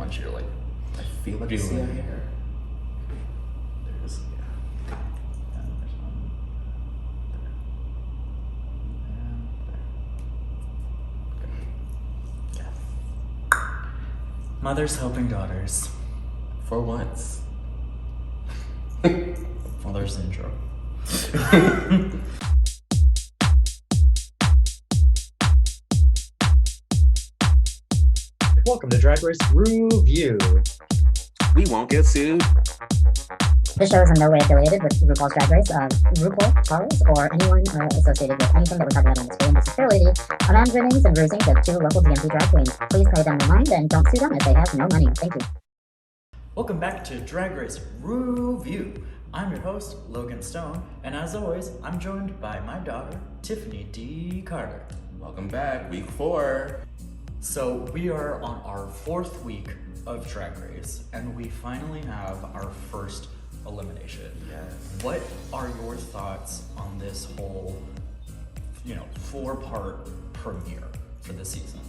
want you to like, I feel like I see a hair. There's, yeah. And there's one there. And there. Okay. Yeah. Mothers helping daughters. For once. Well, there's the intro. Welcome to Drag Race RuView. We won't get sued. This show is in no way affiliated with RuPaul's Drag Race, RuPaul, Charles, or anyone associated with anything that we talk about on this stream. This is purely the abandonings and bruisings of two local DMV drag queens. Please pay them no mind and don't sue them as they have no money. Thank you. Welcome back to Drag Race RuView. I'm your host, Logan Stone, and as always, I'm joined by my daughter, Tiffany D. Carter. Welcome back, week 4. So we are on our 4th week of Drag Race, and we finally have our first elimination. Yes. What are your thoughts on this whole, 4-part premiere for the season?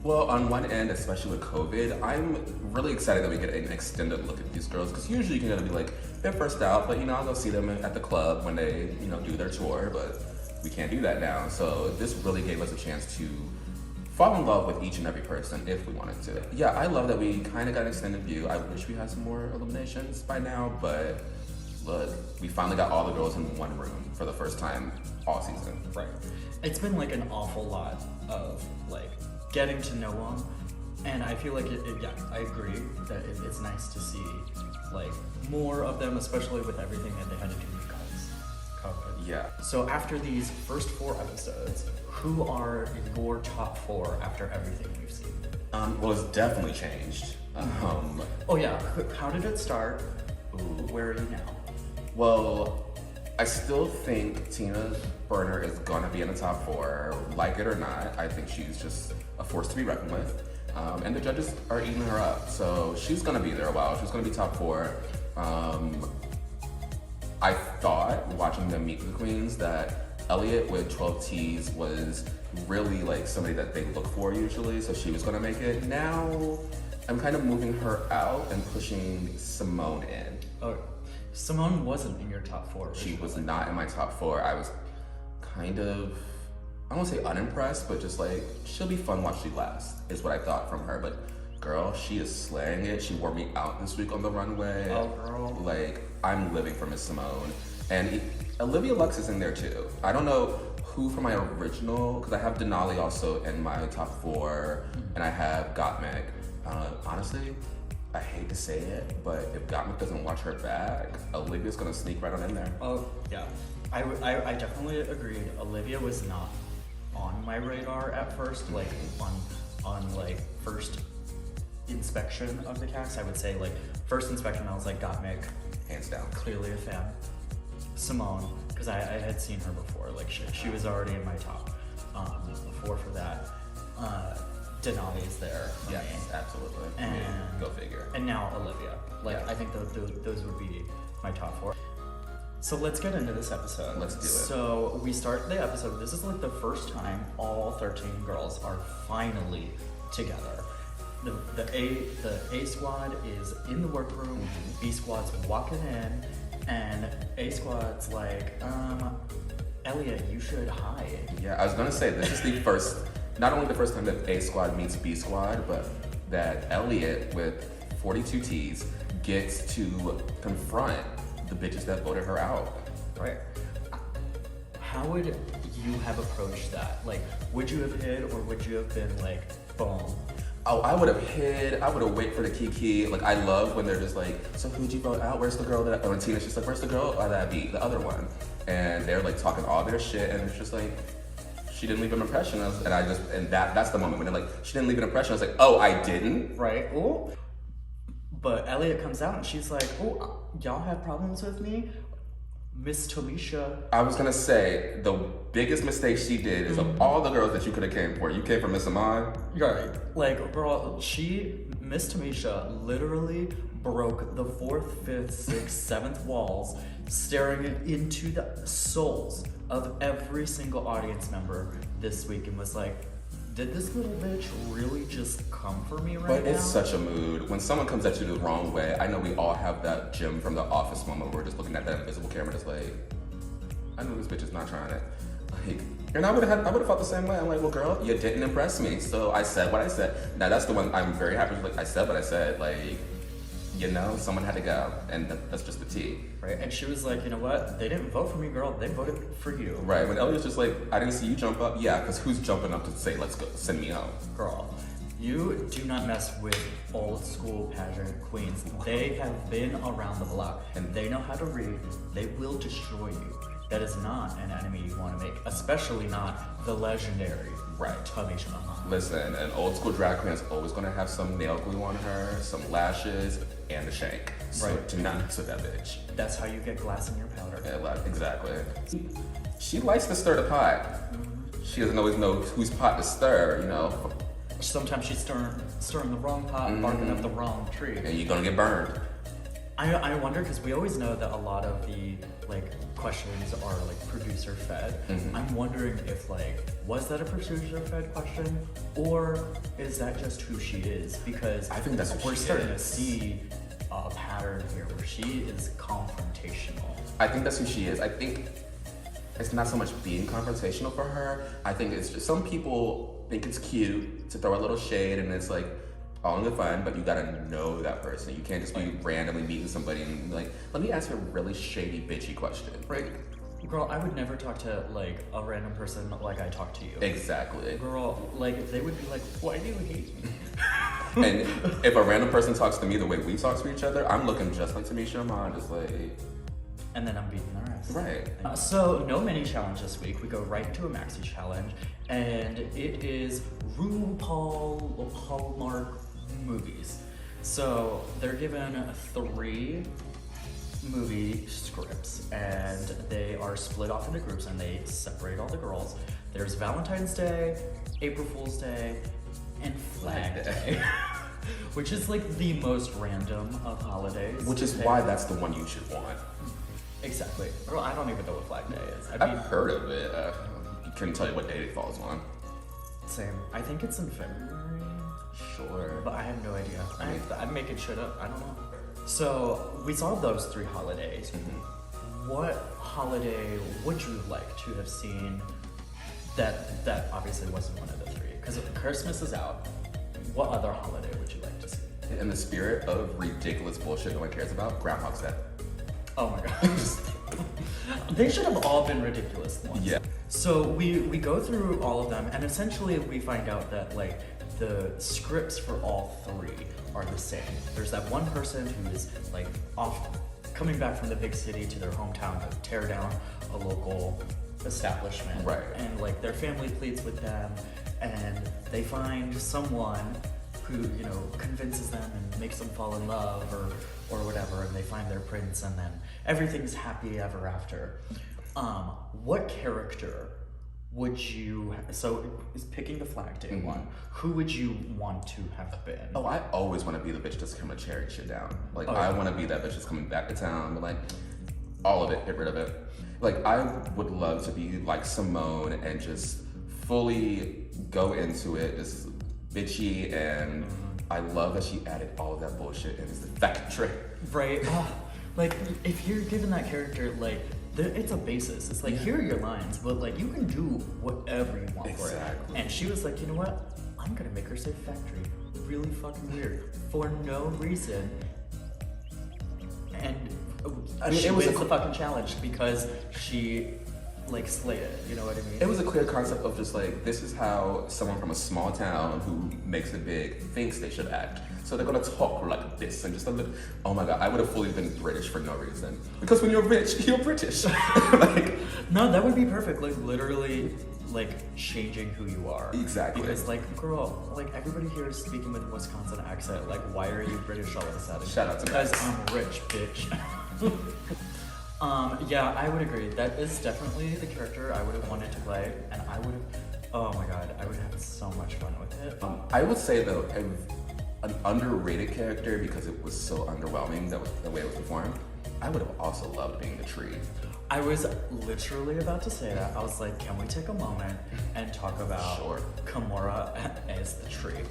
Well, on one end, especially with COVID, I'm really excited that we get an extended look at these girls, because usually you can be like, they're first out, but I'll go see them at the club when they, do their tour, but we can't do that now. So this really gave us a chance to fall in love with each and every person if we wanted to. Yeah, I love that we kind of got an extended view. I wish we had some more eliminations by now, but look, we finally got all the girls in one room for the first time all season. Right. It's been like an awful lot of like getting to know them, and I feel like I agree that it's nice to see like more of them, especially with everything that they had to do because COVID. Yeah. So after these first 4 episodes, who are your top 4 after everything we've seen? Well, it's definitely changed. Oh yeah, how did it start? Where are you now? Well, I still think Tina Burner is gonna be in the top 4, like it or not. I think she's just a force to be reckoned with. And the judges are eating her up, so she's gonna be there a while. She's gonna be top 4. I thought, watching them meet the queens, that Elliott with 12 T's was really like somebody that they look for usually, so she was gonna make it. Now, I'm kind of moving her out and pushing Simone in. Oh, Simone wasn't in your top 4. She was not in my top 4. I was kind of, I won't say unimpressed, but just like, she'll be fun while she lasts, is what I thought from her. But girl, she is slaying it. She wore me out this week on the runway. Oh, girl. Like, I'm living for Miss Simone. And Olivia Lux is in there too. I don't know who from my original, because I have Denali also in my top 4, and I have Gottmik. Honestly, I hate to say it, but if Gottmik doesn't watch her back, Olivia's gonna sneak right on in there. Oh, yeah. I definitely agreed. Olivia was not on my radar at first, like on like first inspection of the cast. I would say like first inspection, I was like, Gottmik, Hands down. clearly a fan. Simone, because I had seen her before, like she was already in my top 4 for that. Denali is there for Yes, me. absolutely. And go figure. And now Olivia. Like, Yeah. I think those would be my top 4. So let's get into this episode. Let's do it. So we start the episode. This is like the first time all 13 girls are finally together. The A squad is in the workroom. B squad's walking in, and A squad's like, Elliott, you should hide. Yeah, I was gonna say, this is the first, not only the first time that A squad meets B squad, but that Elliott with 42 T's gets to confront the bitches that voted her out. Right. How would you have approached that? Like, would you have hid, or would you have been like, boom? Oh, I would have hid. I would have waited for the kiki. Like, I love when they're just like, so who'd you vote out? Where's the girl that, and Tina's just like, where's the girl that I beat? The other one. And they're like talking all their shit, and it's just like, she didn't leave an impression. And that's the moment when they're like, she didn't leave an impression. I was like, oh, I didn't? Right. Ooh. But Elliott comes out and she's like, oh, y'all have problems with me? Miss Tomisha. I was gonna say, the biggest mistake she did is of all the girls that you could have came for, you came for Miss Amon. Right. Like, girl, Miss Tomisha literally broke the 4th, 5th, 6th, 7th walls, staring into the souls of every single audience member this week, and was like, did this little bitch really just come for me right But now? it's such a mood. When someone comes at you the wrong way, I know we all have that Jim from The Office moment where we're just looking at that invisible camera just like, I know this bitch is not trying it. Like, and I would have felt the same way. I'm like, well, girl, you didn't impress me, so I said what I said. Now that's the one I'm very happy with. Like, I said what I said. Like, you know, someone had to go, and that's just the tea. Right, and she was like, you know what? They didn't vote for me, girl. They voted for you. Right, when Elliot's just like, I didn't see you jump up. Yeah, because who's jumping up to say, let's go, send me home? Girl, you do not mess with old school pageant queens. They have been around the block, and they know how to read. They will destroy you. That is not an enemy you want to make, especially not the legendary Tamisha Mahan. Listen, an old school drag queen is always going to have some nail glue on her, some lashes, and a shank. So Right. do not mess with that bitch. That's how you get glass in your powder. Yeah, like, exactly. She likes to stir the pot. She doesn't always know whose pot to stir, you know. Sometimes she's stirring the wrong pot, barking up the wrong tree. And you're gonna get burned. I wonder, because we always know that a lot of the questions are producer fed. I'm wondering if was that a producer fed question, or is that just who she is? Because I think that's who we're she starting to is. see a pattern here where she is confrontational. I think that's who she is. I think it's not so much being confrontational for her. I think it's just some people think it's cute to throw a little shade, and it's all in good fun, but you gotta know that person. You can't just be randomly meeting somebody and be like, let me ask you a really shady, bitchy question. Right. Girl, I would never talk to a random person like I talk to you. Exactly. Girl, they would be like, why do you hate me? And if a random person talks to me the way we talk to each other, I'm looking just like Tamisha Mahan, just like... And then I'm beating their ass. Right. So, no mini challenge this week. We go right into a maxi challenge, and it is RuPaul Hallmark movies. So, they're given 3 movie scripts, and they are split off into groups, and they separate all the girls. There's Valentine's Day, April Fool's Day, and Flag Day. Which is the most random of holidays. Which is why that's the one you should want. Exactly. Girl, I don't even know what Flag Day is. I've heard of it. Couldn't tell you what date it falls on. Same. I think it's in February, Sure. but I have no idea. I'm making shit up. I don't know. So we saw those 3 holidays. What holiday would you like to have seen that obviously wasn't one of the 3? Because Christmas is out. What other holiday would you like to see? In the spirit of ridiculous bullshit no one cares about, Groundhog's Day. Oh my god. They should have all been ridiculous ones. Yeah. So we go through all of them, and essentially we find out that the scripts for all 3 are the same. There's that one person who is off coming back from the big city to their hometown to tear down a local establishment. Right. And their family pleads with them, and they find someone who, convinces them and makes them fall in love or whatever, and they find their prince, and then everything's happy ever after. What character would you, so is picking the Flag Day one, who would you want to have been? Oh, I always want to be the bitch that's coming to tear shit down. Oh, I yeah. want to be that bitch that's coming back to town, but all of it, get rid of it. I would love to be like Simone and just fully go into it, just bitchy, and I love that she added all of that bullshit in the factory. Right. If you're given that character, it's a basis. It's here are your lines, but you can do whatever you want for it. Exactly. And she was like, you know what? I'm gonna make her say factory. Really fucking weird. For no reason. And she it was wins the fucking challenge because she slayed it. You know what I mean? It was a clear concept of just this is how someone from a small town who makes it big thinks they should act. So they're gonna talk like this and just oh my god, I would have fully been British for no reason. Because when you're rich, you're British. No, that would be perfect. Literally, changing who you are. Exactly. Because, girl, everybody here is speaking with a Wisconsin accent. Why are you British all of a sudden? Shout out to Because Max. I'm rich, bitch. Yeah, I would agree. That is definitely the character I would have wanted to play, and I would have. Oh my god, I would have so much fun with it. I would say though, an underrated character because it was so underwhelming the way it was performed. I would have also loved being the tree. I was literally about to say that. I was like, can we take a moment and talk about Sure. Kimura as the tree?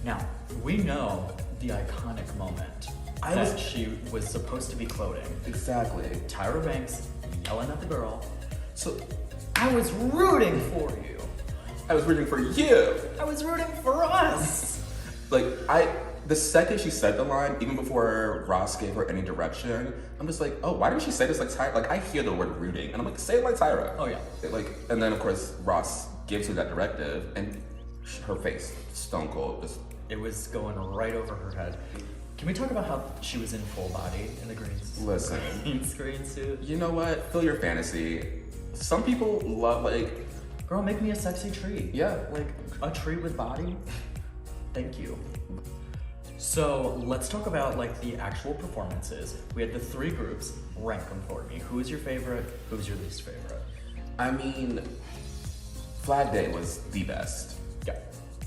Now, we know the iconic moment that she was supposed to be quoting. Exactly. Tyra Banks yelling at the girl. So I was rooting for you. I was rooting for you. I was rooting for us. Like, the second she said the line, even before Ross gave her any direction, I'm just like, oh, why didn't she say this like Tyra? Like, I hear the word rooting, and I'm like, say it like Tyra. Oh, yeah. Like, and then of course Ross gives her that directive, and her face, stone cold, just. It was going right over her head. Can we talk about how she was in full body in the green screen suit? You know what? Fill your fantasy. Some people love, like, Girl, make me a sexy tree. yeah. Like a tree with body. Thank you. So let's talk about like the actual performances. We had the 3 groups. Rank them for me. Who is your favorite? Who's your least favorite? I mean, Flag Day was the best. Yeah,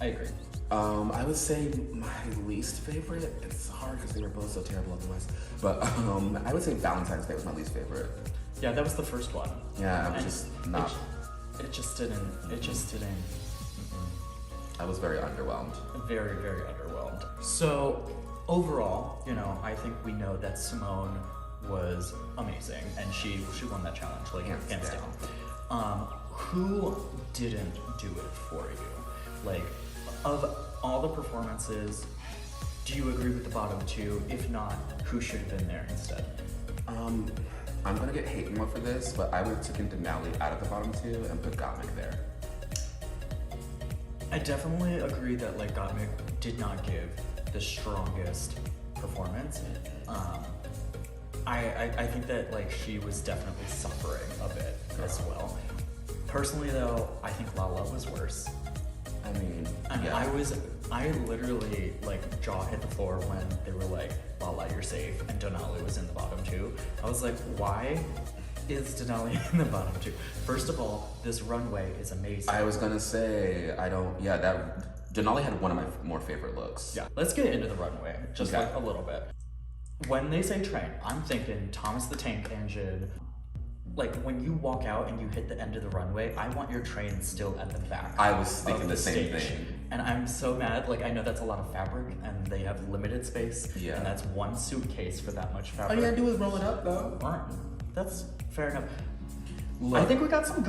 I agree. I would say my least favorite. It's hard because they were both so terrible otherwise. But I would say Valentine's Day was my least favorite. Yeah, that was the first one. Yeah, I was And just not. It just didn't. I was very underwhelmed. Very, very underwhelmed. So overall, you know, I think we know that Simone was amazing and she won that challenge, like hands down. Who didn't do it for you? Like, of all the performances, do you agree with the bottom 2? If not, who should have been there instead? I'm gonna get hate more for this, but I would have taken Denali out of the bottom 2 and put Gottmik there. I definitely agree that like Gottmik did not give the strongest performance. I think that like she was definitely suffering a bit as well. Personally though, I think Lala was worse. I mean, I literally like jaw hit the floor when they were like, Lala, you're safe, and Denali was in the bottom 2. I was like, why is Denali in the bottom 2? First of all, this runway is amazing. I was gonna say, that Denali had one of my more favorite looks. Yeah, let's get into the runway, just Okay. like a little bit. When they say train, I'm thinking Thomas the Tank Engine. Like when you walk out and you hit the end of the runway, I want your train still at the back. I was thinking of the same stage. thing. And I'm so mad. Like I know that's a lot of fabric, and they have limited space. Yeah. And that's one suitcase for that much All fabric. you gotta do is roll it up, though. Alright, that's fair enough. Look, I think we got some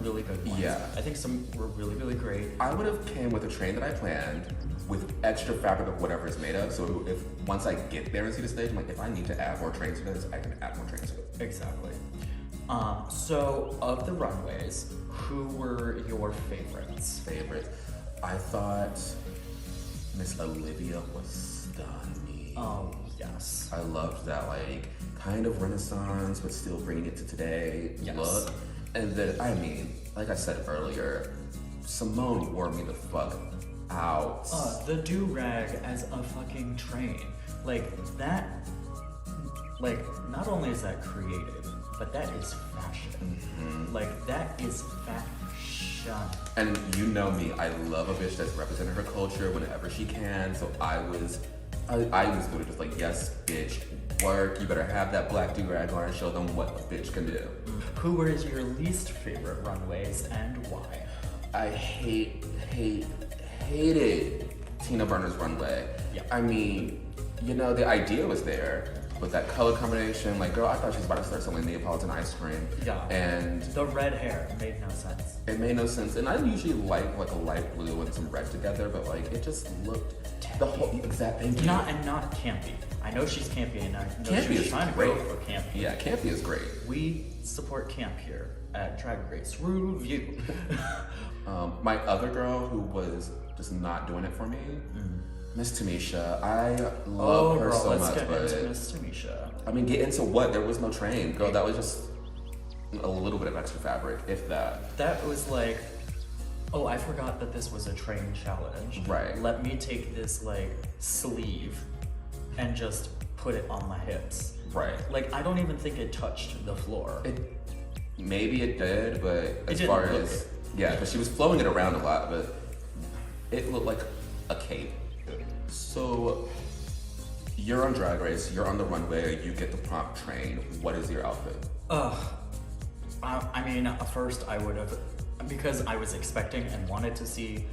really good ones. Yeah. I think some were really, really great. I would have came with a train that I planned with extra fabric of whatever it's made of. So if once I get there and see the stage, I'm like, if I need to add more trains to this, I can add more trains to it. Exactly. So of the runways, who were your favorites? I thought Miss Olivia was stunning. Oh, yes. I loved that, like, kind of Renaissance, but still bringing it to today Yes. look. And then, I mean, like I said earlier, Simone wore me the fuck out. The do-rag as a fucking train. Like, that, like, not only is that creative, but that is fashion. Like, that is fashion. And you know me, I love a bitch that's represented her culture whenever she can. So I was literally just like, yes, bitch, work. You better have that black do-rag on and show them what a bitch can do. Who were your least favorite runways and why? I hated Tina Burner's runway. Yeah. I mean, you know, the idea was there, but that color combination, like, girl, I thought she was about to start selling Neapolitan ice cream. Yeah. And The red hair made no sense. it made no sense. And I usually like a light blue and some red together, but like it just looked the whole exact thing. Not campy. I know she's campy, and I know Campy she's is trying to great. go for campy. Yeah, campy is great. We support camp here at Drag Race RuView. My other girl who was just not doing it for me, Miss Tamisha. I love her so let's much, get but into Miss Tamisha. I mean, get into what? There was no train, girl. That was just a little bit of extra fabric, if that. That was like, oh, I forgot that this was a train challenge. Right. Let me take this like sleeve and just put it on my hips. Right. Like I don't even think it touched the floor. Maybe it did, but as didn't far look as it. yeah, but she was flowing it around a lot, but it looked like a cape. So You're on Drag Race, you're on the runway, you get the prompt train. What is your outfit? I mean, at first I would have, because I was expecting and wanted to see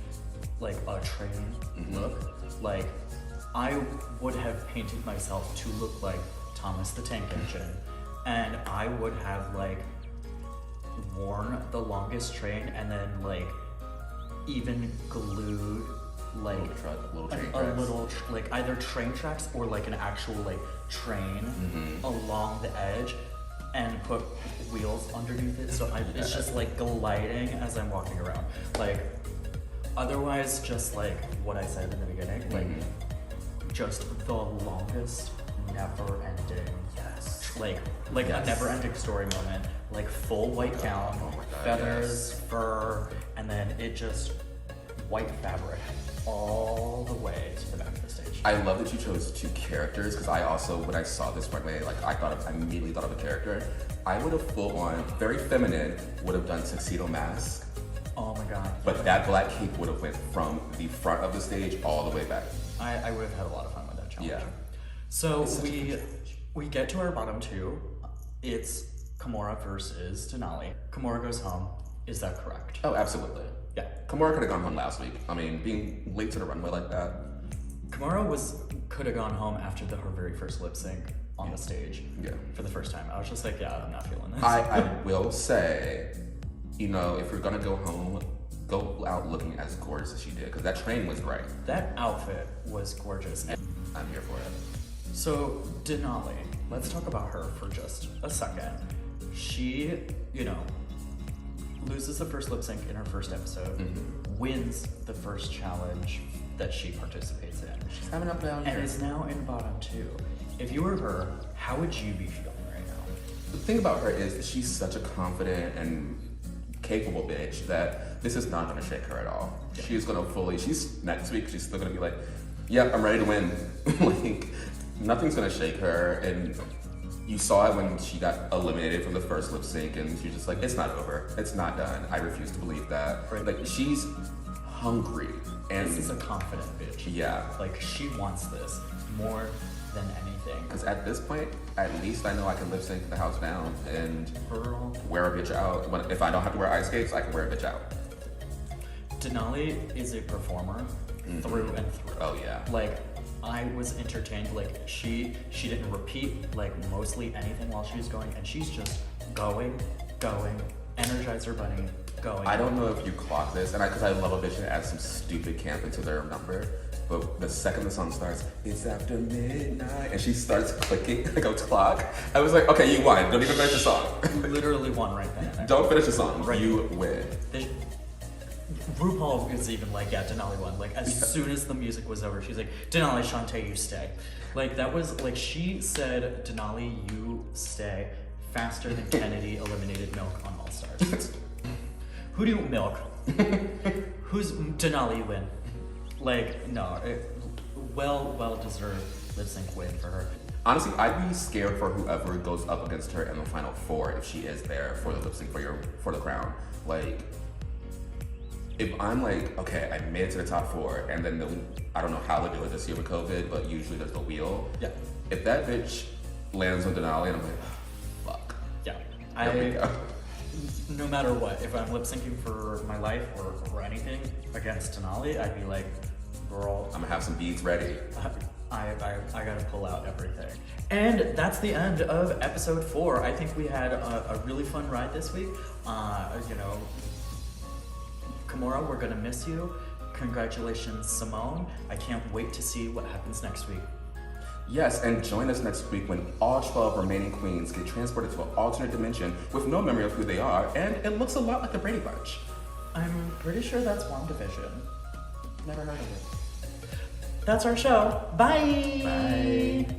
like a train look, like I would have painted myself to look like Thomas the Tank Engine, and I would have like worn the longest train and then like even glued like little train a tracks. little like either train tracks or like an actual like train along the edge and put wheels underneath it, so it's just like gliding as I'm walking around. Like otherwise, just like what I said in the beginning, like just the longest never-ending, like a never-ending story moment, like full white gown, Oh my God, feathers, fur, and then it just white fabric all the way to the back of the stage. I love that you chose two characters, because I also, when I saw this runway, like I immediately thought of a character. I would have full on, very feminine, would have done tuxedo mask, Oh my god. but that black cape would have went from the front of the stage all the way back. I would have had a lot of fun with that challenge. Yeah. So It's such a good we get to our bottom two. It's Kimora versus Denali. Kimora goes home. Is that correct? Oh, absolutely. Yeah. Kimora could have gone home last week. I mean, being late to the runway like that. Kimora could have gone home after her very first lip sync on the stage. Yeah. For the first time. I was just like, yeah, I'm not feeling this. I will say, you know, if you're gonna go home, go out looking as gorgeous as she did, because that train was great. That outfit was gorgeous. I'm here for it. So Denali, let's talk about her for just a second. She, you know, loses the first lip sync in her first episode, wins the first challenge that she participates in, She's having up down and here. is now in bottom two. If you were her, how would you be feeling right now? The thing about her is that she's such a confident and capable bitch that this is not gonna shake her at all. She's gonna next week, she's still gonna be like, yep, I'm ready to win. Like, nothing's gonna shake her. And you saw it when she got eliminated from the first lip sync, and she's just like, it's not over, it's not done. I refuse to believe that. Right. Like, she's hungry. And This is a confident bitch. yeah. Like, she wants this more than anything. Because at this point, at least I know I can lip sync the house down and Girl, wear a bitch out. If I don't have to wear ice skates, I can wear a bitch out. Denali is a performer through and through. Oh yeah. Like, I was entertained. Like, she didn't repeat like mostly anything while she was going, and she's just going, Energizer Bunny, going. I don't know if you clock this, and because I love a bitch that adds some stupid camp into their number, but the second the song starts, it's after midnight, and she starts clicking like a clock, I was like, okay, you won. Don't even finish the song. Literally one right then and there. Don't finish the song. Right. You win. RuPaul is even like, yeah, Denali won. Like, as soon as the music was over, she's like, Denali, Shantae, you stay. Like, that was, like, she said, Denali, you stay, faster than Kennedy eliminated Milk on All Stars. Who do you milk? Who's Denali, you win? Like, no, well deserved lip sync win for her. Honestly, I'd be scared for whoever goes up against her in the final four if she is there for the lip sync for the crown. Like, if I'm like, okay, I made it to the top four, and then I don't know how they do it this year with COVID, but usually there's the wheel. Yeah. If that bitch lands on Denali, and I'm like, fuck. Yeah. There we go. No matter what, if I'm lip syncing for my life or anything against Denali, I'd be like, girl, I'm gonna have some beads ready. I gotta pull out everything. And that's the end of episode 4. I think we had a really fun ride this week. You know, Kimora, we're gonna miss you. Congratulations, Simone. I can't wait to see what happens next week. Yes, and join us next week when all 12 remaining queens get transported to an alternate dimension with no memory of who they are, and it looks a lot like the Brady Bunch. I'm pretty sure that's WandaVision. Never heard of it. That's our show. Bye! Bye.